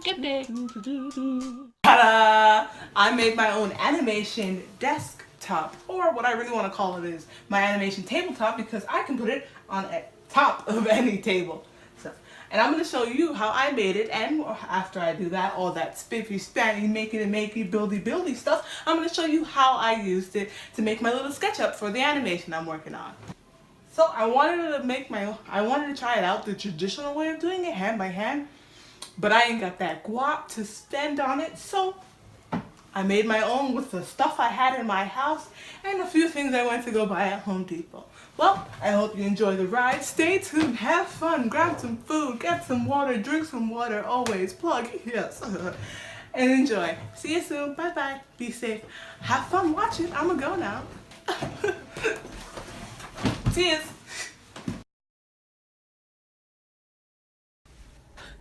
Ta-da! I made my own animation desktop, or what I really want to call it is my animation tabletop, because I can put it on a top of any table. So, and I'm going to show you how I made it, and after I do that, all that spiffy, spanny, makey, buildy stuff, I'm going to show you how I used it to make my little SketchUp for the animation I'm working on. So I wanted to try it out the traditional way of doing it, hand by hand, but I ain't got that guap to spend on it, so I made my own with the stuff I had in my house and a few things I went to go buy at Home Depot. Well, I hope you enjoy the ride. Stay tuned, have fun, grab some food, get some water, drink some water, always plug, yes, and enjoy. See you soon, bye bye, be safe, have fun watching, I'ma go now. Cheers.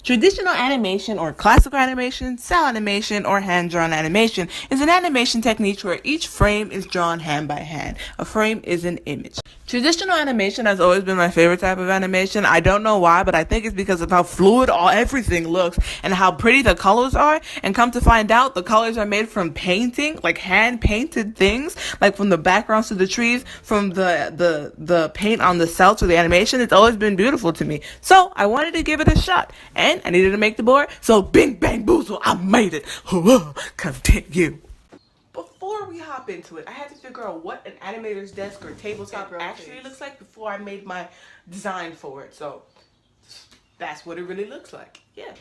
Traditional animation, or classical animation, cell animation, or hand-drawn animation is an animation technique where each frame is drawn hand by hand. A frame is an image. Traditional animation has always been my favorite type of animation. I don't know why, but I think it's because of how fluid everything looks and how pretty the colors are. And come to find out, the colors are made from painting, like hand-painted things, like from the backgrounds to the trees, from the paint on the cell to the animation. It's always been beautiful to me. So I wanted to give it a shot. And I needed to make the board, so bing bang boozle, I made it. Continue. Before we hop into it, I had to figure out what an animator's desk or tabletop actually looks like before I made my design for it. So that's what it really looks like. Yeah.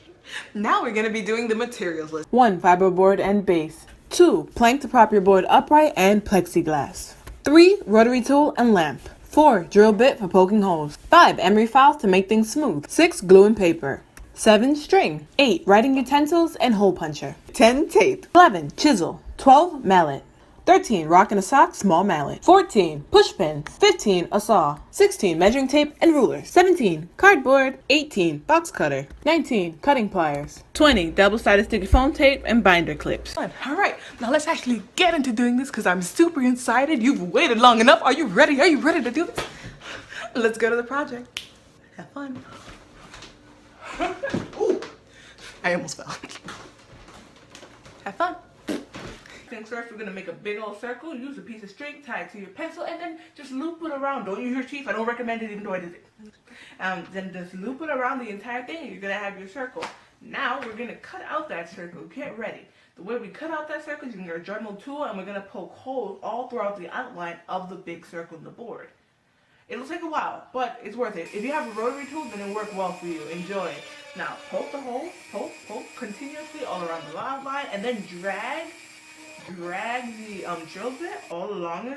Now we're going to be doing the materials list. 1. Fiberboard and base. 2. Plank to prop your board upright and plexiglass. 3. Rotary tool and lamp. 4. Drill bit for poking holes. 5. Emery files to make things smooth. 6. Glue and paper. 7. String. 8. Writing utensils and hole puncher. 10. Tape. 11. Chisel. 12. Mallet. 13. Rock and a sock, small mallet. 14. Push pins. 15. A saw. 16. Measuring tape and ruler. 17. Cardboard. 18. Box cutter. 19. Cutting pliers. 20. Double-sided sticky foam tape and binder clips. Alright, now let's actually get into doing this because I'm super excited. You've waited long enough. Are you ready? Are you ready to do this? Let's go to the project. Have fun. Ooh, I almost fell. Have fun. Things first, we're gonna make a big old circle. Use a piece of string, tie it to your pencil, and then just loop it around. Don't use your teeth. I don't recommend it, even though I did it. Then just loop it around the entire thing, and you're gonna have your circle. Now we're gonna cut out that circle. Get ready. The way we cut out that circle is using our Dremel tool, and we're gonna poke holes all throughout the outline of the big circle in the board. It'll take a while, but it's worth it. If you have a rotary tool, then it'll work well for you. Enjoy. Now, poke the hole, poke continuously all around the outline, and then drag the drill bit all along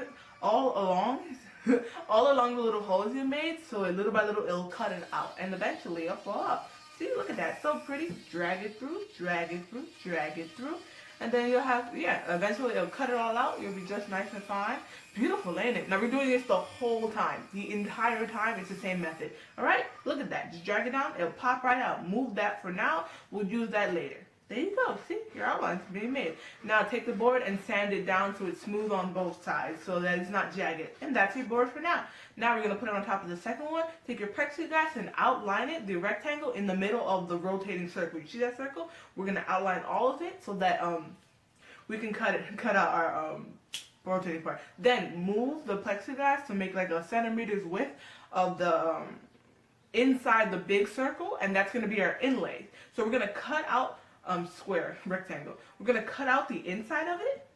the little holes you made, so little by little it'll cut it out, and eventually it'll fall out. See, look at that, so pretty. Drag it through, drag it through, drag it through. And then you'll have, eventually it'll cut it all out. You'll be just nice and fine. Beautiful, ain't it? Now we're doing this the whole time. The entire time, it's the same method. Alright? Look at that. Just drag it down. It'll pop right out. Move that for now. We'll use that later. There you go. See? Your outline's being made. Now take the board and sand it down so it's smooth on both sides so that it's not jagged. And that's your board for now. Now we're going to put it on top of the second one. Take your plexiglass and outline it, the rectangle, in the middle of the rotating circle. You see that circle? We're going to outline all of it so that we can cut out our rotating part. Then move the plexiglass to make like a centimeter's width of the inside the big circle, and that's going to be our inlay. So we're going to cut out rectangle. We're going to cut out the inside of it.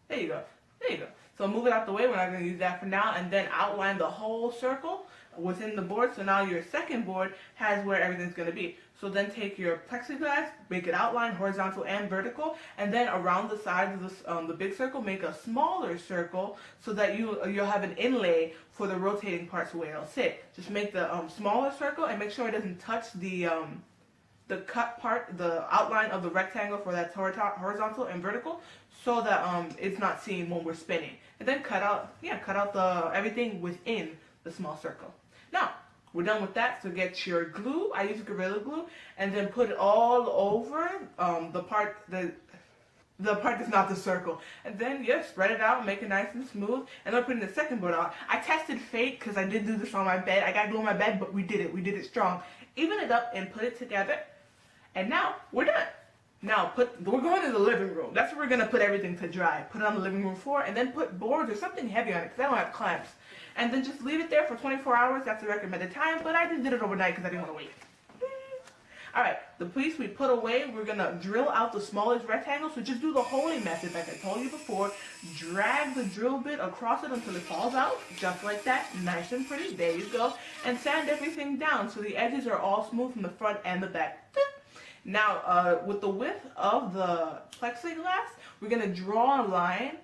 There you go. There you go. So move it out the way. We're not going to use that for now. And then outline the whole circle within the board. So now your second board has where everything's going to be. So then take your plexiglass, make it outline horizontal and vertical, and then around the sides of the big circle, make a smaller circle so that you'll have an inlay for the rotating parts where it'll sit. Just make the smaller circle and make sure it doesn't touch the cut part, the outline of the rectangle for that horizontal and vertical, so that it's not seen when we're spinning. And then cut out everything within the small circle. Now, we're done with that, so get your glue. I use Gorilla Glue, and then put it all over the part that's not the circle. And then, spread it out, make it nice and smooth, and then putting the second board on. I tested fate, because I did do this on my bed. I got glue on my bed, but we did it. We did it strong. Even it up and put it together. And now we're done. Now we're going to the living room. That's where we're going to put everything to dry. Put it on the living room floor and then put boards or something heavy on it because I don't have clamps. And then just leave it there for 24 hours. That's the recommended time, but I just did it overnight because I didn't want to wait. Alright, the piece we put away, we're going to drill out the smallest rectangle. So just do the holy method like I told you before. Drag the drill bit across it until it falls out. Just like that. Nice and pretty. There you go. And sand everything down so the edges are all smooth from the front and the back. Now, with the width of the plexiglass, we're going to draw a line.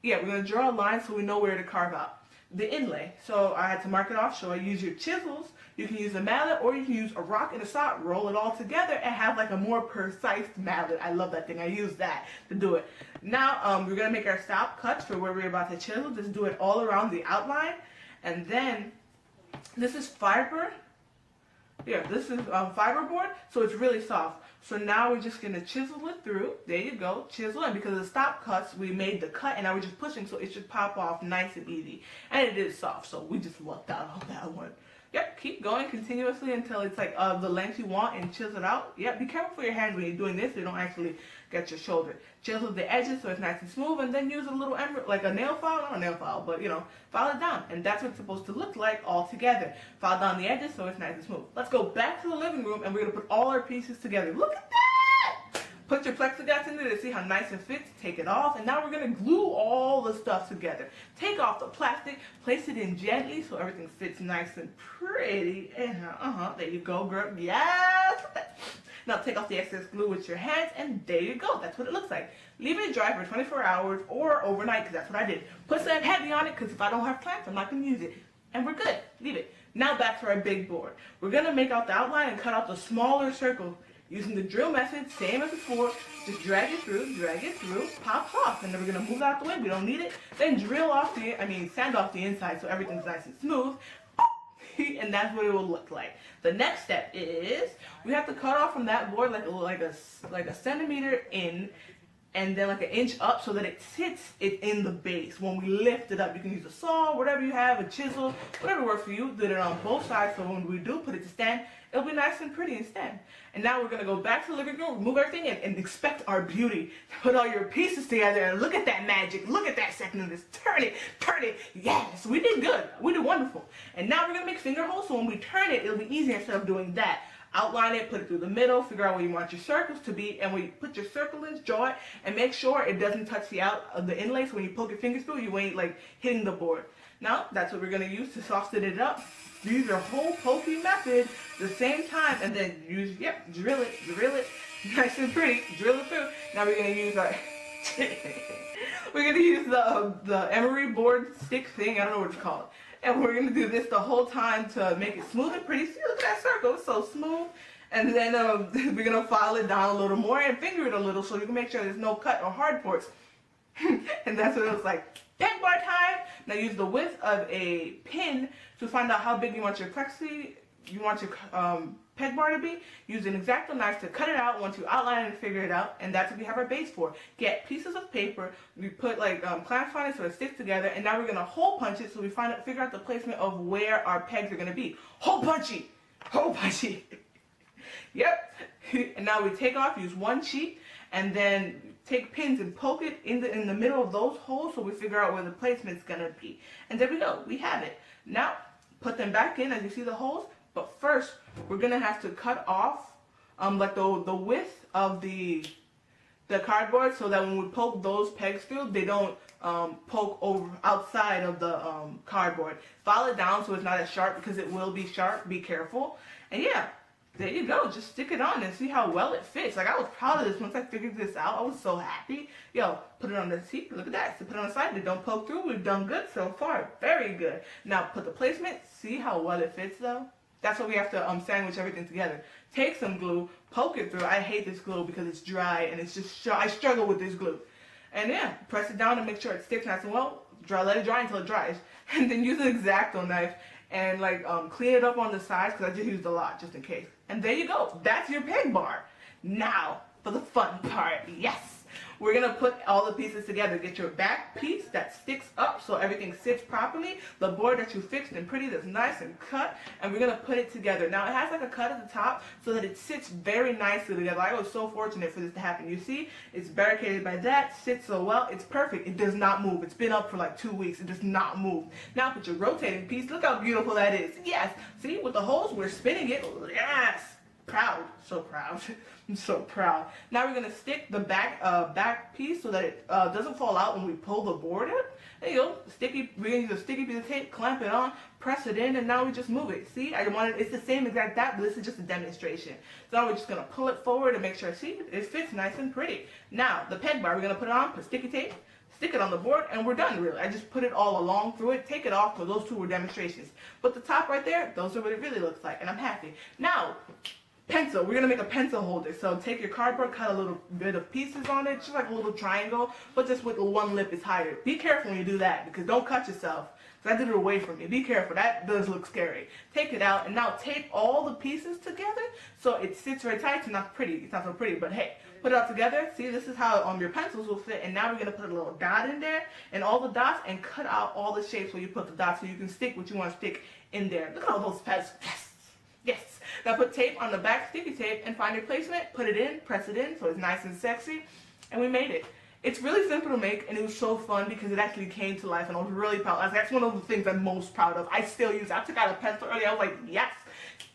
Yeah, we're going to draw a line so we know where to carve out the inlay. So I had to mark it off. So I use your chisels. You can use a mallet or you can use a rock and a saw, roll it all together and have like a more precise mallet. I love that thing. I use that to do it. Now, we're going to make our stop cuts for where we're about to chisel. Just do it all around the outline. And then, this is fiber. Yeah, this is fiberboard, so it's really soft. So now we're just going to chisel it through. There you go, chisel. And because of the stop cuts, we made the cut, and now we're just pushing, so it should pop off nice and easy. And it is soft, so we just lucked out on that one. Yep, keep going continuously until it's like the length you want and chisel it out. Yep, be careful for your hands when you're doing this so you don't actually get your shoulder. Chisel the edges so it's nice and smooth, and then use a little like a nail file, not a nail file, but you know, file it down. And that's what it's supposed to look like all together. File down the edges so it's nice and smooth. Let's go back to the living room and we're going to put all our pieces together. Look at that! Put your plexiglass in there to see how nice it fits. Take it off, and now we're going to glue all the stuff together. Take off the plastic, place it in gently so everything fits nice and pretty. And there you go, girl. Yes! Now take off the excess glue with your hands, and there you go. That's what it looks like. Leave it dry for 24 hours or overnight, because that's what I did. Put something heavy on it, because if I don't have clamps, I'm not going to use it. And we're good. Leave it. Now back to our big board. We're going to make out the outline and cut out the smaller circle. Using the drill method, same as before, just drag it through, pops off, and then we're going to move out the way, we don't need it. Then sand off the inside so everything's nice and smooth, and that's what it will look like. The next step is, we have to cut off from that board like a centimeter in, and then like an inch up so that it sits in the base. When we lift it up, you can use a saw, whatever you have, a chisel, whatever works for you. Did it on both sides, so when we do put it to stand, it'll be nice and pretty and stand. And now we're going to go back to the living room, remove everything, and expect our beauty. Put all your pieces together and look at that magic. Look at that second. Turn it. Yes, we did good. We did wonderful. And now we're going to make finger holes, so when we turn it, it'll be easier instead of doing that. Outline it, put it through the middle, figure out where you want your circles to be, and when you put your circle in, draw it, and make sure it doesn't touch the inlay, so when you poke your fingers through, you ain't like hitting the board. Now, that's what we're going to use to soften it up. Use your whole poking method the same time, and then drill it, nice and pretty, drill it through. Now we're going to use our, the emery board stick thing, I don't know what it's called. And we're going to do this the whole time to make it smooth and pretty. See, look at that circle, it's so smooth. And then we're going to file it down a little more and finger it a little so you can make sure there's no cut or hard parts. And that's what it looks like. Pegbar time! Now use the width of a pin to find out how big you want your peg bar to be. Use an X-Acto knife to cut it out once you outline and figure it out, and that's what we have our base for. Get pieces of paper, we put clamps on it so it sticks together, and now we're going to hole punch it so we figure out the placement of where our pegs are going to be. Hole punchy! Yep. And now we take off, use one sheet, and then take pins and poke it in the middle of those holes so we figure out where the placement's going to be. And there we go, we have it. Now, put them back in as you see the holes, but first, we're going to have to cut off the width of the cardboard so that when we poke those pegs through, they don't poke over outside of the cardboard. File it down so it's not as sharp because it will be sharp, be careful. And yeah, there you go, just stick it on and see how well it fits. Like, I was proud of this once I figured this out. I was so happy. Yo, put it on the seat, look at that. So put it on the side, it don't poke through. We've done good so far, very good. Now put the placement, see how well it fits though? That's what we have to sandwich everything together. Take some glue, poke it through. I hate this glue because it's dry and it's just, I struggle with this glue. And yeah, press it down and make sure it sticks nice and well. Let it dry until it dries. And then use an X-Acto knife and clean it up on the sides because I just used a lot just in case. And there you go. That's your peg bar. Now for the fun part. Yes. we're gonna put all the pieces together. Get your back piece that sticks up so everything sits properly. The board that you fixed and pretty, that's nice and cut, and we're gonna put it together. Now it has like a cut at the top so that it sits very nicely together. I was so fortunate for this to happen. You see, it's barricaded by that, sits so well, it's perfect. It does not move. It's been up for like 2 weeks. It does not move. Now put your rotating piece. Look how beautiful that is. Yes. See, with the holes, we're spinning it. Yes. Proud. So proud. I'm so proud. Now we're gonna stick the back piece so that it doesn't fall out when we pull the board up. There you go. We're gonna use a sticky piece of tape, clamp it on, press it in, and now we just move it. See, it's the same exact that, but this is just a demonstration. So now we're just gonna pull it forward and make sure, see, it fits nice and pretty. Now the peg bar, we're gonna put it on, put sticky tape, stick it on the board, and we're done, really. I just put it all along through it, take it off, because those two were demonstrations. But the top right there, those are what it really looks like, and I'm happy. Now, pencil. We're going to make a pencil holder. So take your cardboard, cut a little bit of pieces on it, just like a little triangle, but just with one lip is higher. Be careful when you do that, because don't cut yourself. Because I did it away from you. Be careful. That does look scary. Take it out, and now tape all the pieces together so it sits very tight. It's not pretty. It's not so pretty, but hey, put it all together. See, this is how your pencils will fit, and now we're going to put a little dot in there, and all the dots, and cut out all the shapes where you put the dots so you can stick what you want to stick in there. Look at all those pencils. Yes. Yes. Now put tape on the back, sticky tape, and find your placement. Put it in, press it in so it's nice and sexy. And we made it. It's really simple to make, and it was so fun because it actually came to life, and I was really proud. That's one of the things I'm most proud of. I still use it. I took out a pencil earlier. I was like, yes.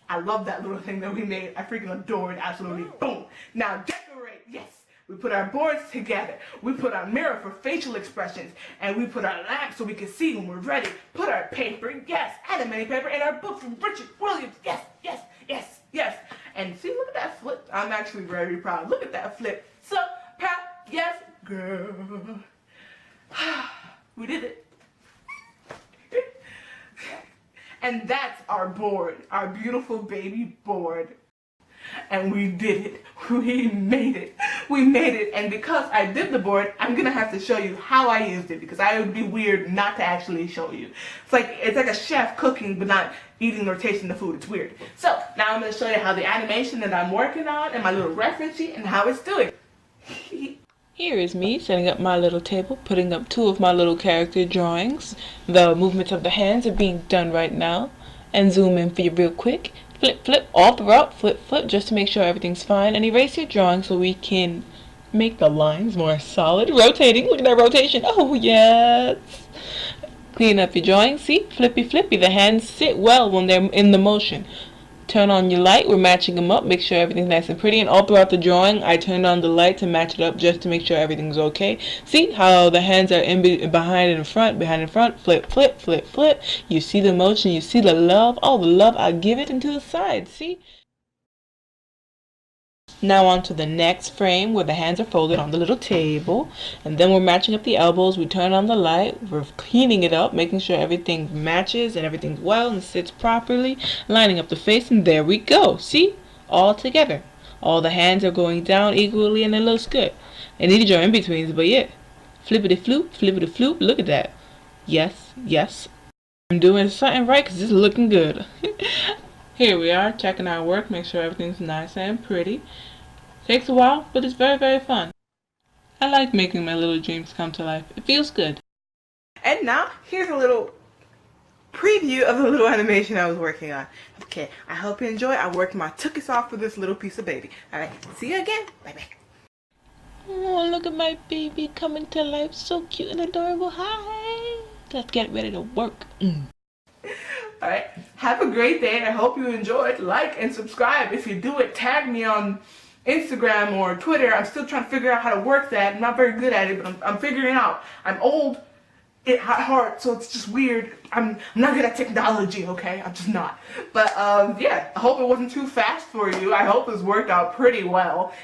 I love that little thing that we made. I freaking adore it. Absolutely. Boom. Now decorate. Yes. We put our boards together. We put our mirror for facial expressions. And we put our lamp so we can see when we're ready. Put our paper, yes, animated paper, and our book from Richard Williams. Yes, yes, yes, yes. And see, look at that flip. I'm actually very proud. Look at that flip. So proud. Yes, girl. We did it. And that's our board. Our beautiful baby board. And we did it. We made it. We made it. And because I did the board, I'm going to have to show you how I used it, because I would be weird not to actually show you. It's like a chef cooking but not eating or tasting the food. It's weird. So now I'm going to show you how the animation that I'm working on and my little reference sheet and how it's doing. Here is me setting up my little table, putting up 2 of my little character drawings. The movements of the hands are being done right now. And zoom in for you real quick. Flip, flip, all throughout, flip, flip, just to make sure everything's fine. And erase your drawing so we can make the lines more solid. Rotating, look at that rotation. Oh, yes. Clean up your drawing. See, flippy, flippy. The hands sit well when they're in the motion. Turn on your light. We're matching them up. Make sure everything's nice and pretty. And all throughout the drawing, I turned on the light to match it up just to make sure everything's okay. See how the hands are behind and in front, behind and front. Flip, flip, flip, flip. You see the motion. You see the love. All the love I give it into the side. See? Now on to the next frame where the hands are folded on the little table. And then we're matching up the elbows. We turn on the light. We're cleaning it up, making sure everything matches and everything's well and sits properly. Lining up the face, and there we go. See? All together. All the hands are going down equally and it looks good. I needed your in-betweens, but yeah. Flippity floop, flippity floop. Look at that. Yes, yes. I'm doing something right because this is looking good. Here we are, checking our work, make sure everything's nice and pretty. Takes a while, but it's very, very fun. I like making my little dreams come to life. It feels good. And now, here's a little preview of the little animation I was working on. Okay, I hope you enjoy. I worked my tookies off for this little piece of baby. Alright, see you again. Bye-bye. Oh, look at my baby coming to life. So cute and adorable. Hi. Let's get ready to work. Alright, have a great day. I hope you enjoyed. Like and subscribe. If you do it, tag me on Instagram or Twitter. I'm still trying to figure out how to work that. I'm not very good at it, but I'm figuring it out. I'm old at heart, so it's just weird. I'm not good at technology, okay? I'm just not. But yeah, I hope it wasn't too fast for you. I hope this worked out pretty well.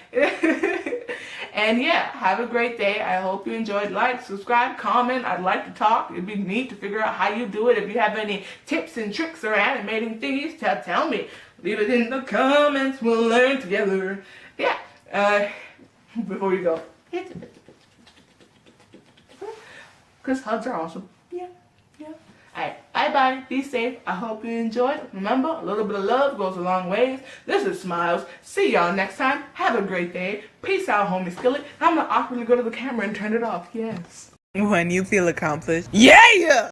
And yeah, have a great day. I hope you enjoyed. Like, subscribe, comment. I'd like to talk. It'd be neat to figure out how you do it. If you have any tips and tricks or animating thingies, tell me. Leave it in the comments. We'll learn together. Yeah. Before you go, because hugs are awesome. Yeah. Alright, bye-bye. Be safe. I hope you enjoyed. Remember, a little bit of love goes a long ways. This is Smilezz. See y'all next time. Have a great day. Peace out, homie Skillet. I'm gonna awkwardly go to the camera and turn it off. Yes. When you feel accomplished. Yeah!